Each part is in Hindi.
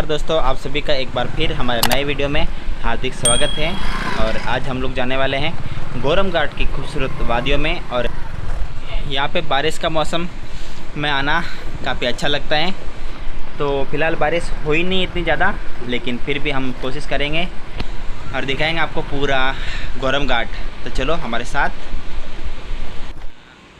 दोस्तों, आप सभी का एक बार फिर हमारे नए वीडियो में हार्दिक स्वागत है। और आज हम लोग जाने वाले हैं गोरम घाट की खूबसूरत वादियों में। और यहाँ पे बारिश का मौसम में आना काफ़ी अच्छा लगता है। तो फ़िलहाल बारिश हुई नहीं इतनी ज़्यादा, लेकिन फिर भी हम कोशिश करेंगे और दिखाएंगे आपको पूरा गोरम घाट। तो चलो हमारे साथ।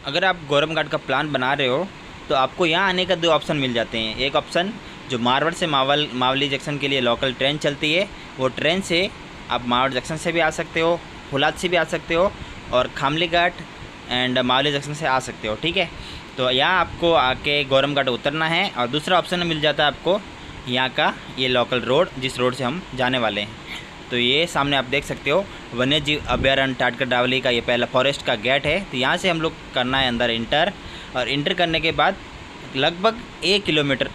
अगर आप गोरम घाट का प्लान बना रहे हो तो आपको यहाँ आने का दो ऑप्शन मिल जाते हैं। एक ऑप्शन जो मारवाड़ से मावली जंक्शन के लिए लोकल ट्रेन चलती है, वो ट्रेन से आप मारवाड़ जंक्शन से भी आ सकते हो, फुलाद से भी आ सकते हो, और खामली घाट एंड मावली जंक्शन से आ सकते हो। ठीक है, तो यहाँ आपको आके गोरम घाट उतरना है। और दूसरा ऑप्शन मिल जाता है आपको यहाँ का ये लोकल रोड, जिस रोड से हम जाने वाले हैं। तो ये सामने आप देख सकते हो वन्य जीव अभ्यारण्य टाटकर डावली का ये पहला फॉरेस्ट का गेट है। तो यहाँ से हम लोग करना है अंदर इंटर, और इंटर करने के बाद लगभग 1 किलोमीटर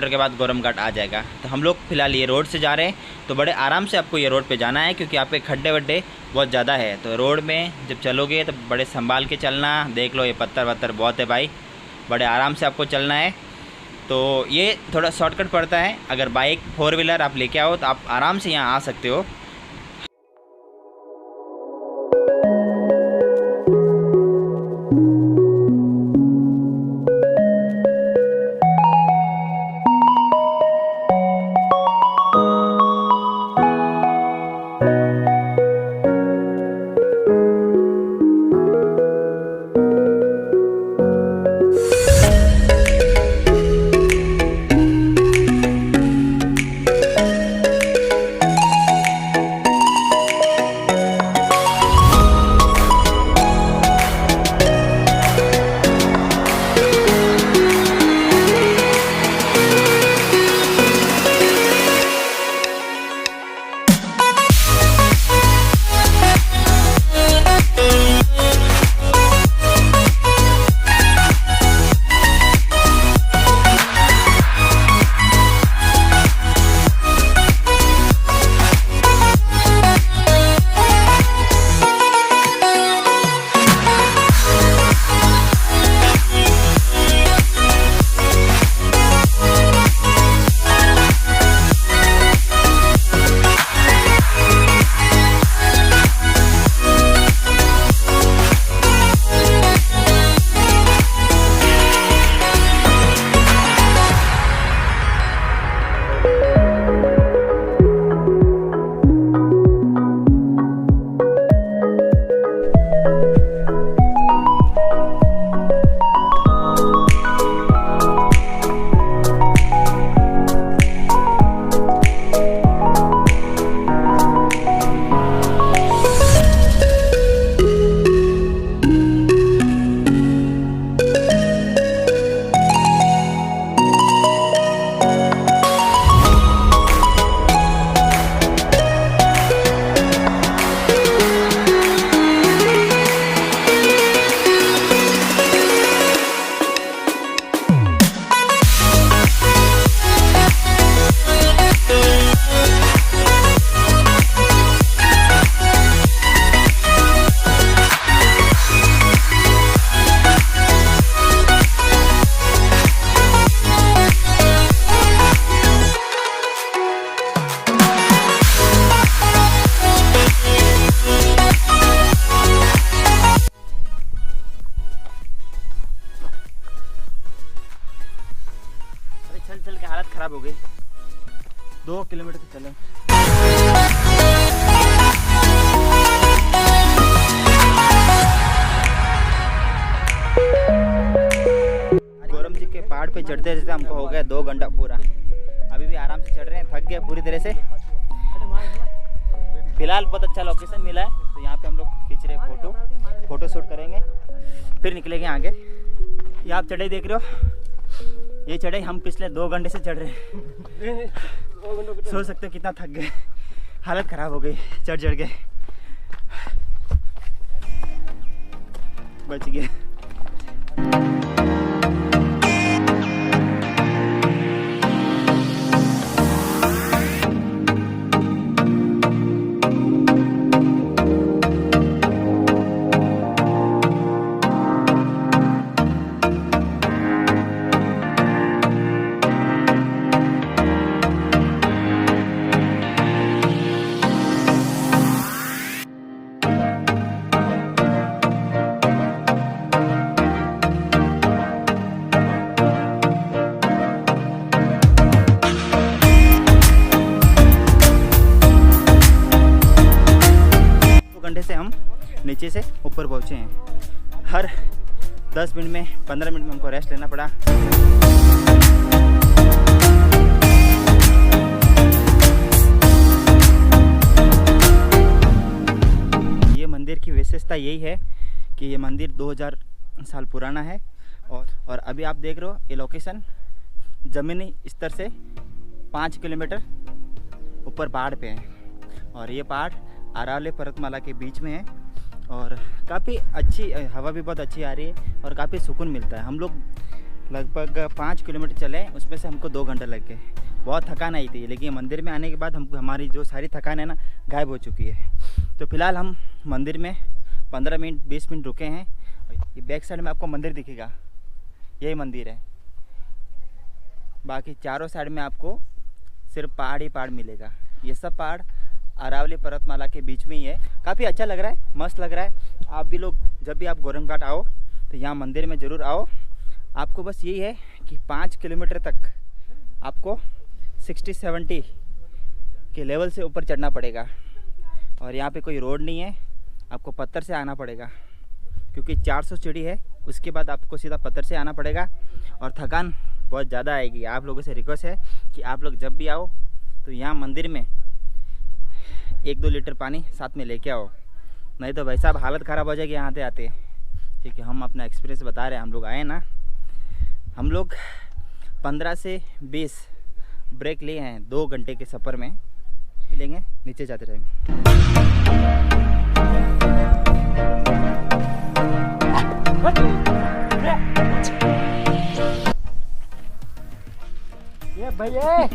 के बाद गोरम घाट आ जाएगा। तो हम लोग फ़िलहाल ये रोड से जा रहे हैं, तो बड़े आराम से आपको ये रोड पे जाना है, क्योंकि यहाँ पे खड्डे वड्डे बहुत ज़्यादा है। तो रोड में जब चलोगे तो बड़े संभाल के चलना। देख लो ये पत्थर वत्थर बहुत है भाई, बड़े आराम से आपको चलना है। तो ये थोड़ा शॉर्टकट पड़ता है। अगर बाइक 4 व्हीलर आप लेके आओ तो आप आराम से यहाँ आ सकते हो। चल के हालत ख़राब हो गई। 2 किलोमीटर तो चले। गोरम जी के पहाड़ पे चढ़ते चढ़ते हमको हो गया 2 घंटा पूरा। अभी भी आराम से चढ़ रहे हैं, थक गए पूरी तरह से। फिलहाल बहुत अच्छा लोकेशन मिला है, तो यहाँ पे हम लोग खींच रहे हैं फोटो शूट करेंगे, फिर निकलेंगे आगे। ये आप चढ़ाई देख रहे हो, ये चढ़ाई हम पिछले 2 घंटे से चढ़ रहे हैं। सोच सकते हो कितना थक गए, हालत ख़राब हो गई चढ़ के। बच गए। नीचे से ऊपर पहुँचे हैं। हर 10 मिनट में 15 मिनट में हमको रेस्ट लेना पड़ा। ये मंदिर की विशेषता यही है कि ये मंदिर 2000 साल पुराना है और अभी आप देख रहे हो ये लोकेशन ज़मीनी स्तर से 5 किलोमीटर ऊपर पहाड़ पे है और ये पहाड़ अरावली पर्वतमाला के बीच में है और काफ़ी अच्छी हवा भी बहुत अच्छी आ रही है और काफ़ी सुकून मिलता है। हम लोग लगभग 5 किलोमीटर चले, उसमें से हमको 2 घंटे लग गए। बहुत थकान आई थी, लेकिन मंदिर में आने के बाद हमको हमारी जो सारी थकान है ना गायब हो चुकी है। तो फिलहाल हम मंदिर में 15 मिनट 20 मिनट रुके हैं। ये बैक साइड में आपको मंदिर दिखेगा, यही मंदिर है। बाकी चारों साइड में आपको सिर्फ पहाड़ ही पहाड़ मिलेगा। ये सब पहाड़ अरावली पर्वतमाला के बीच में ही है। काफ़ी अच्छा लग रहा है, मस्त लग रहा है। आप भी लोग जब भी आप गोरम घाट आओ तो यहाँ मंदिर में ज़रूर आओ। आपको बस यही है कि 5 किलोमीटर तक आपको 60-70 के लेवल से ऊपर चढ़ना पड़ेगा और यहाँ पे कोई रोड नहीं है, आपको पत्थर से आना पड़ेगा क्योंकि 400 सीढ़ी है। उसके बाद आपको सीधा पत्थर से आना पड़ेगा और थकान बहुत ज़्यादा आएगी। आप लोगों से रिक्वेस्ट है कि आप लोग जब भी आओ तो यहाँ मंदिर में 1-2 लीटर पानी साथ में लेके आओ, नहीं तो भाई साहब हालत ख़राब हो जाएगी यहाँ से आते। ठीक है, हम अपना एक्सपीरियंस बता रहे हैं। हम लोग आए ना, हम लोग 15 से 20 ब्रेक लिए हैं 2 घंटे के सफ़र में। मिलेंगे नीचे जाते रहेंगे। ये भैया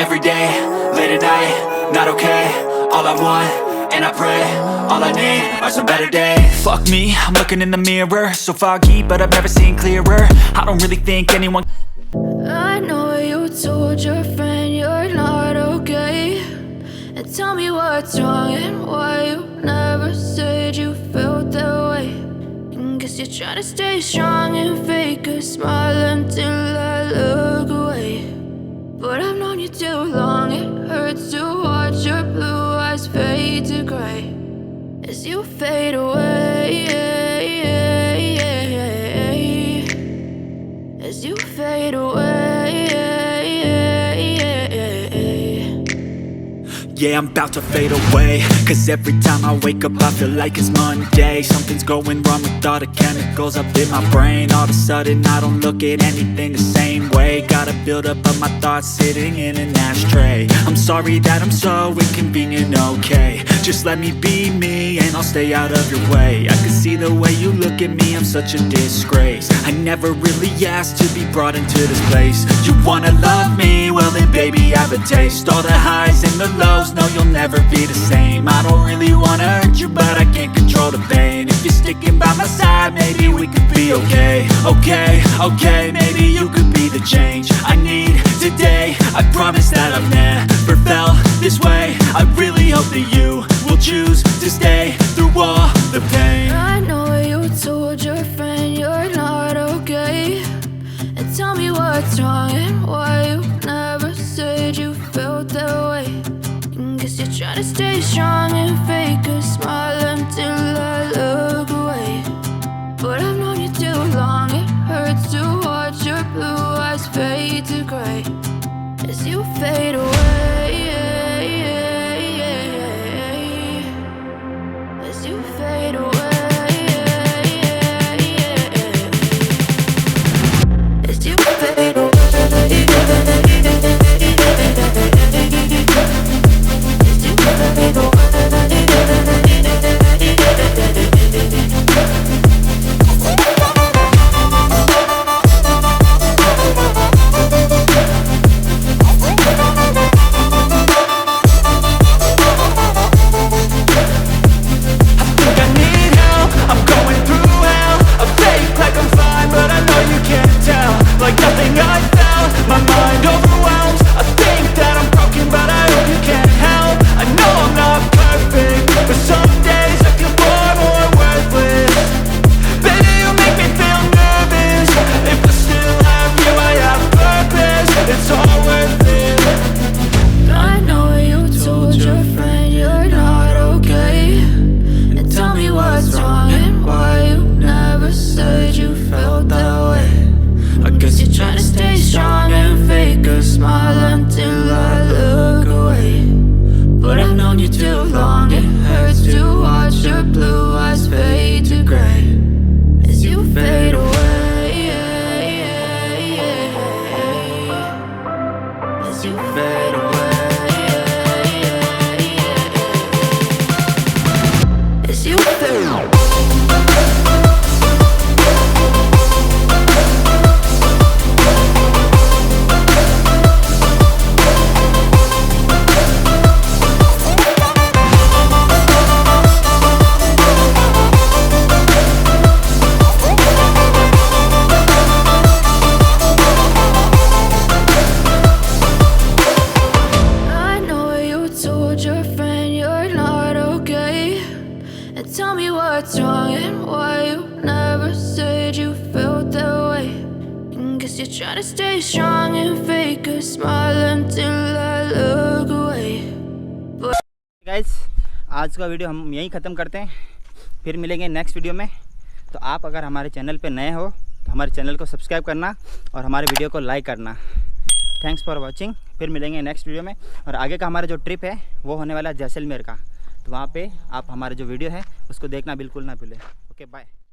every day, late at night, not okay. All I want, and I pray, all I need are some better days. Fuck me, I'm looking in the mirror, so foggy, but I've never seen clearer. I don't really think anyone. I know you told your friend you're not okay, and tell me what's wrong and why you never said you felt that way. And guess you're trying to stay strong and fake a smile until I look away. But I've known you too long, it hurts to watch your blue eyes fade to grey as you fade away, as you fade away. Yeah, I'm about to fade away. Cause every time I wake up I feel like it's Monday. Something's going wrong with all the chemicals up in my brain. All of a sudden I don't look at anything the same way. Gotta build up of my thoughts sitting in an ashtray. I'm sorry that I'm so inconvenient, okay. Just let me be me and I'll stay out of your way. I can see the way you look at me, I'm such a disgrace. I never really asked to be brought into this place. You wanna love me? Well then baby have a taste. All the highs and the lows, no you'll never be the same. I don't really wanna hurt you but I can't control the pain. If you're sticking by my side maybe we could be okay. Okay, maybe you could be the change I need today. I promise that I've never felt this way. I really hope that you will choose to stay through all the pain. I know you told your friend you're not okay, and tell me what's wrong and why you never said you felt that way. Guess you're trying to stay strong and fake a smile until I look away. But I've known you too long, it hurts to watch your blue eyes fade to grey as you fade away. As you fade away. As you fade away. As you fade away. Like nothing I felt, my mind overwhelmed. I think that I'm broken but I hope you can't help. I know I'm not perfect, but some days I feel far more worthless. Baby you make me feel nervous. If I still have you I have purpose. It's all worth it. I know you told your friend you're not okay, and tell me what's wrong and why you never said you felt that way. I guess you're trying to stay strong and fake a smile until I look away. But I've known you too long, it hurts to watch your blue eyes fade to grey as you fade away. As you fade away. As you fade away. Tell me what's wrong and why you never said you felt that way. Guess you're trying to stay strong and fake a smile until I look away. Guys आज का वीडियो हम यहीं ख़त्म करते हैं, फिर मिलेंगे नेक्स्ट वीडियो में। तो आप अगर हमारे चैनल पे नए हो तो हमारे चैनल को सब्सक्राइब करना और हमारे वीडियो को लाइक करना। Thanks for watching. फिर मिलेंगे नेक्स्ट वीडियो में। और आगे का हमारा जो ट्रिप है वो होने वाला है जैसलमेर का, तो वहाँ पे आप हमारा जो वीडियो है उसको देखना बिल्कुल ना भूलें। Okay bye.